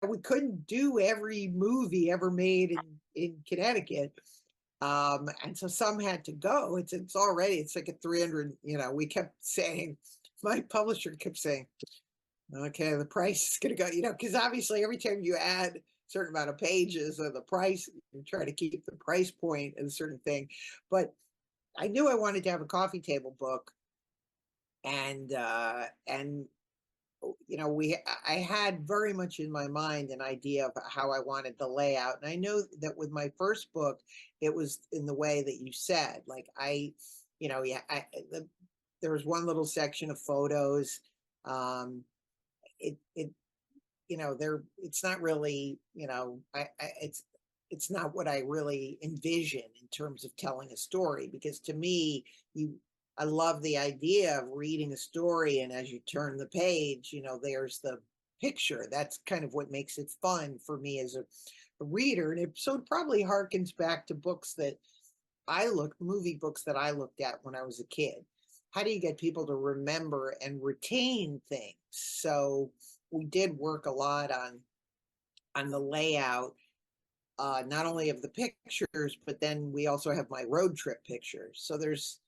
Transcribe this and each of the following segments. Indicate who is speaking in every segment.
Speaker 1: we couldn't do every movie ever made in Connecticut. And so some had to go. It's already, it's like a 300, we kept saying, my publisher kept saying, okay, the price is going to go, because obviously every time you add a certain amount of pages of the price, you try to keep the price point at a certain thing. But I knew I wanted to have a coffee table book, and I had very much in my mind an idea of how I wanted the layout. And I know that with my first book, it was in the way that you said, like there was one little section of photos. Um, it it's not really, it's not what I really envision in terms of telling a story, because to me, I love the idea of reading a story, and as you turn the page, there's the picture. That's kind of what makes it fun for me as a reader. And so it probably harkens back to books that movie books that I looked at when I was a kid. How do you get people to remember and retain things? So we did work a lot on the layout, not only of the pictures, but then we also have my road trip pictures. So there's,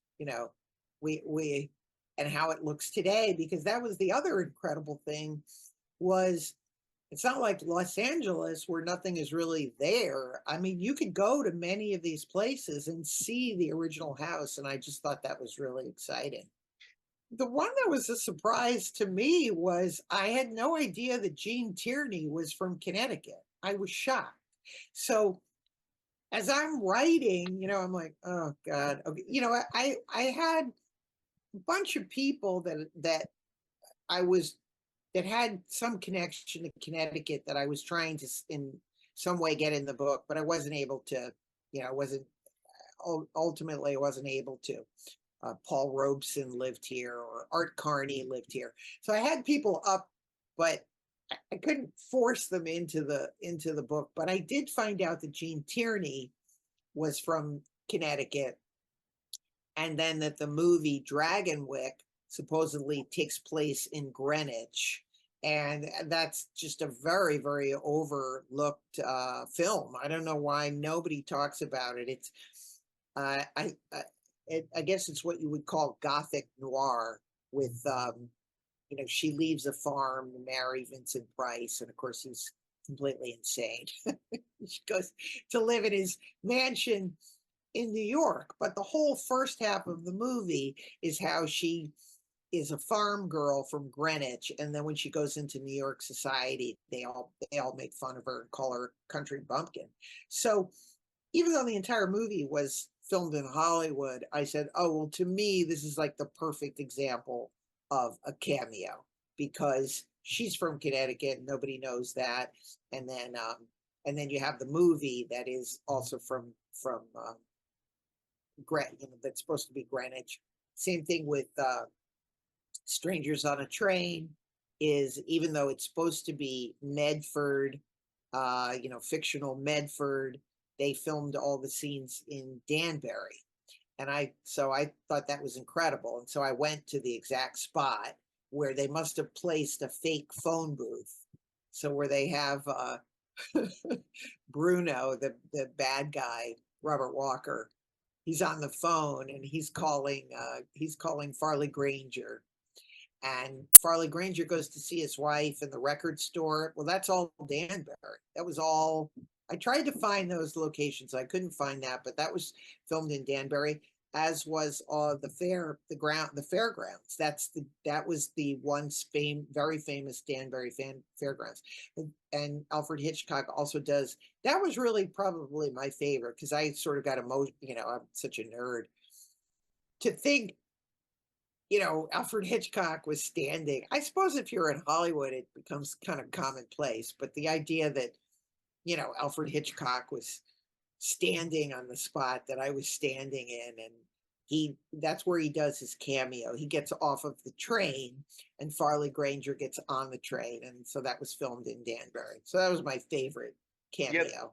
Speaker 1: we and how it looks today, because that was the other incredible thing. Was it's not like Los Angeles where nothing is really there. I mean, you could go to many of these places and see the original house, and I just thought that was really exciting. The one that was a surprise to me was I had no idea that Gene Tierney was from Connecticut. I was shocked. So as I'm writing, I'm like, oh God. Okay. I had a bunch of people I was that had some connection to Connecticut that I was trying to in some way get in the book, but I wasn't able to, wasn't ultimately I wasn't able to. Paul Robeson lived here, or Art Carney lived here. So I had people up, but I couldn't force them into the book. But I did find out that Gene Tierney was from Connecticut, and then that the movie Dragonwyck supposedly takes place in Greenwich. And that's just a very, very overlooked film. I don't know why nobody talks about it. It's I guess it's what you would call Gothic noir. With she leaves a farm to marry Vincent Price, and of course he's completely insane. She goes to live in his mansion in New York, but the whole first half of the movie is how she is a farm girl from Greenwich, and then when she goes into New York society, they all make fun of her and call her country bumpkin. So even though the entire movie was filmed in Hollywood, I said, oh, well, to me, this is like the perfect example of a cameo, because she's from Connecticut, nobody knows that. And then you have the movie that is also from that's supposed to be Greenwich. Same thing with Strangers on a Train. Is, even though it's supposed to be Medford, fictional Medford, they filmed all the scenes in Danbury. And I thought that was incredible. And so I went to the exact spot where they must have placed a fake phone booth. So where they have Bruno, the bad guy, Robert Walker, he's on the phone and he's calling Farley Granger. And Farley Granger goes to see his wife in the record store. Well, that's all Danbury. That was all. I tried to find those locations. I couldn't find that, but that was filmed in Danbury, as was the fairgrounds. That was the once very famous Danbury fairgrounds. And Alfred Hitchcock also does. That was really probably my favorite, because I sort of got emotional. I'm such a nerd to think, Alfred Hitchcock was standing. I suppose if you're in Hollywood, it becomes kind of commonplace, but the idea that, Alfred Hitchcock was standing on the spot that I was standing in, and that's where he does his cameo. He gets off of the train and Farley Granger gets on the train. And so that was filmed in Danbury. So that was my favorite cameo. Yep.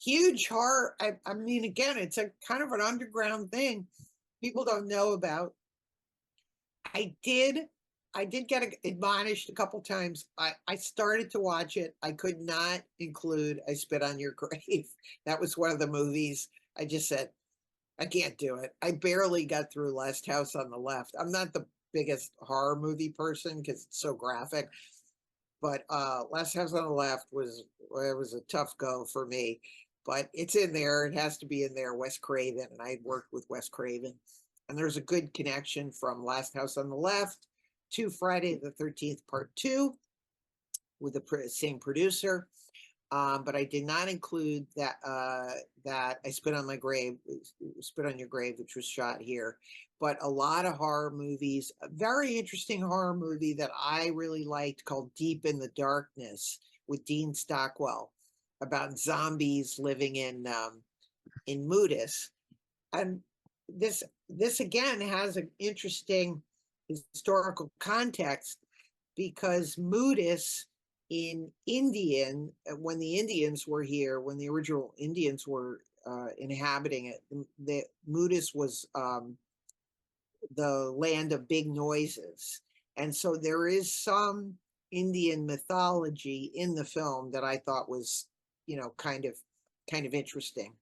Speaker 1: Huge horror. I mean, again, it's a kind of an underground thing people don't know about. I did get admonished a couple times. I started to watch it. I could not include I Spit on Your Grave. That was one of the movies. I just said, I can't do it. I barely got through Last House on the Left. I'm not the biggest horror movie person because it's so graphic, but Last House on the Left was, well, it was a tough go for me. But it's in there. It has to be in there. Wes Craven, and I worked with Wes Craven, and there's a good connection from Last House on the Left to Friday the 13th Part 2 with the same producer. But I did not include that I Spit on My Grave, Spit on Your Grave, which was shot here. But a lot of horror movies, a very interesting horror movie that I really liked called Deep in the Darkness with Dean Stockwell about zombies living in Moodus. And this again has an interesting historical context because Moodus in Indian, when the Indians were here, when the original Indians were inhabiting it, the Moodus was the land of big noises. And so there is some Indian mythology in the film that I thought was, kind of interesting.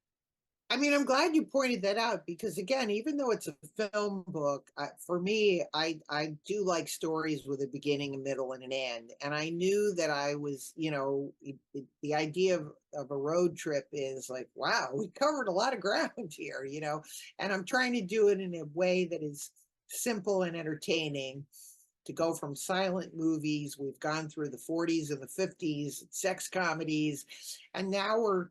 Speaker 1: I mean, I'm glad you pointed that out because, again, even though it's a film book, for me, I do like stories with a beginning, a middle, and an end. And I knew that I was, the idea of a road trip is like, wow, we covered a lot of ground here, and I'm trying to do it in a way that is simple and entertaining. To go from silent movies, we've gone through the 40s and the 50s, sex comedies, and now we're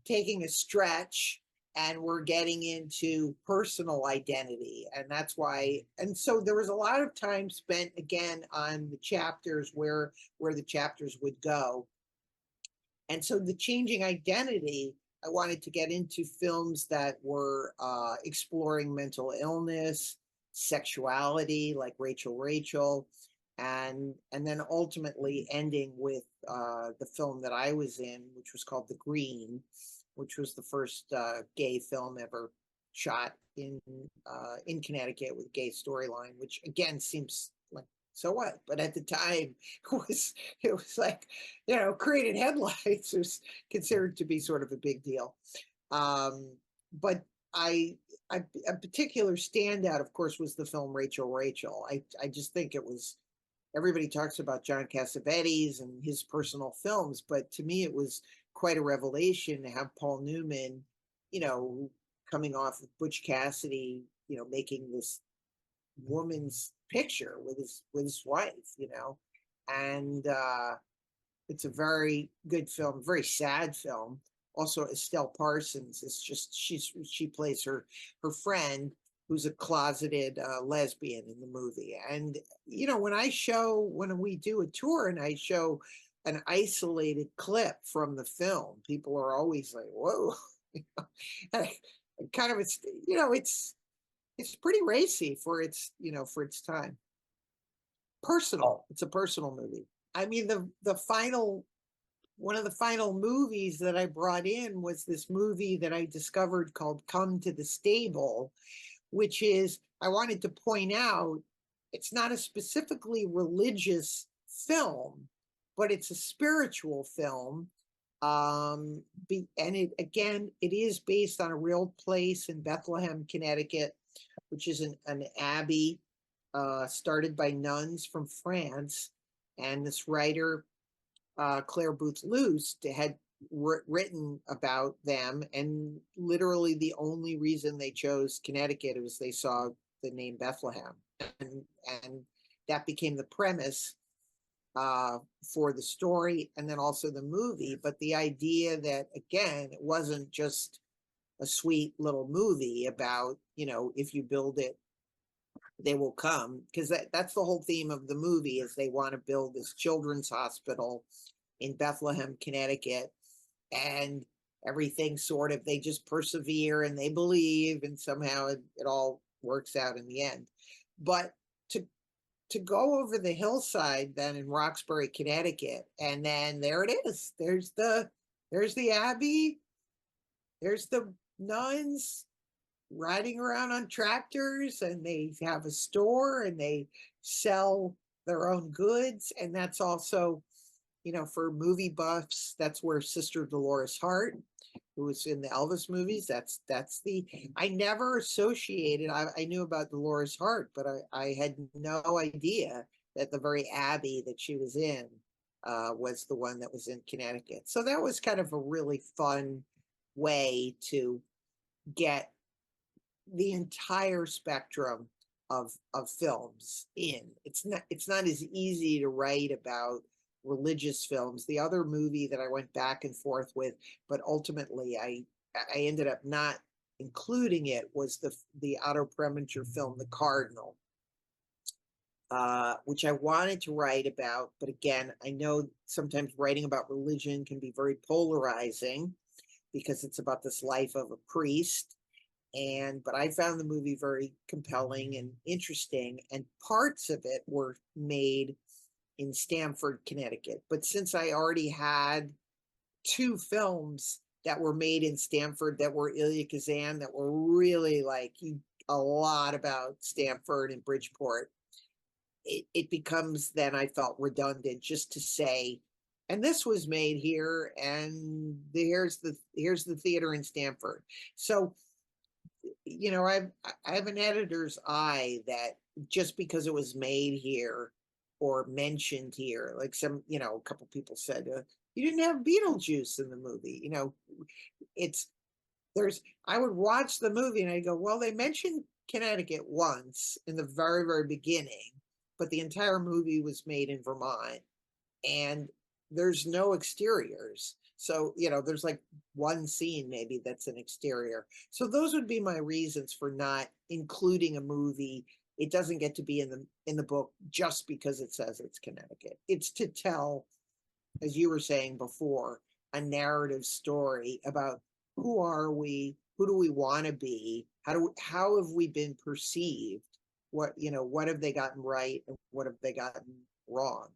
Speaker 1: taking a stretch and we're getting into personal identity, and that's why. And so there was a lot of time spent again on the chapters where the chapters would go. And so the changing identity, I wanted to get into films that were exploring mental illness, sexuality, like Rachel, and then ultimately ending with the film that I was in, which was called The Green, which was the first gay film ever shot in Connecticut with a gay storyline, which again seems like, so what? But at the time, it was like, created headlines. It was considered to be sort of a big deal. But a particular standout, of course, was the film Rachel. I just think it was, everybody talks about John Cassavetes and his personal films, but to me, it was quite a revelation to have Paul Newman, coming off of Butch Cassidy, making this woman's picture with his wife, and it's a very good film, very sad film. Also, Estelle Parsons is just, she plays her friend who's a closeted lesbian in the movie. And when we do a tour and I show an isolated clip from the film, people are always like, "Whoa!" Kind of, it's pretty racy for its time. Personal. It's a personal movie. I mean, one of the final movies that I brought in was this movie that I discovered called Come to the Stable, which is, I wanted to point out, it's not a specifically religious film, but it's a spiritual film. And it is based on a real place in Bethlehem, Connecticut, which is an abbey started by nuns from France. And this writer, Claire Booth Luce, had written about them, and literally the only reason they chose Connecticut was they saw the name Bethlehem, and that became the premise for the story and then also the movie. But the idea that, again, it wasn't just a sweet little movie about, if you build it, they will come, because that's the whole theme of the movie, is they want to build this children's hospital in Bethlehem, Connecticut, and everything sort of, they just persevere and they believe, and somehow it all works out in the end. But to go over the hillside then in Roxbury, Connecticut, and then there it is. There's the abbey, there's the nuns, riding around on tractors, and they have a store, and they sell their own goods. And that's also, for movie buffs, that's where Sister Dolores Hart, who was in the Elvis movies, that's the, I never associated, I knew about Dolores Hart, but I had no idea that the very abbey that she was in was the one that was in Connecticut. So that was kind of a really fun way to get the entire spectrum of films in. It's not as easy to write about religious films. The other movie that I went back and forth with, but ultimately I ended up not including it, was the Otto Preminger film The Cardinal, which I wanted to write about, but again, I know sometimes writing about religion can be very polarizing because it's about this life of a priest. But I found the movie very compelling and interesting, and parts of it were made in Stamford, Connecticut. But since I already had two films that were made in Stamford that were Ilya Kazan, that were really like a lot about Stamford and Bridgeport, it becomes, then I felt redundant just to say, and this was made here, and here's the theater in Stamford. So I have an editor's eye that just because it was made here or mentioned here, like a couple people said, you didn't have Beetlejuice in the movie. It's I would watch the movie and I go, well, they mentioned Connecticut once in the very, very beginning, but the entire movie was made in Vermont, and there's no exteriors. So, there's like one scene maybe that's an exterior. So those would be my reasons for not including a movie. It doesn't get to be in the book just because it says it's Connecticut. It's to tell, as you were saying before, a narrative story about who are we, who do we want to be, how have we been perceived, what have they gotten right and what have they gotten wrong.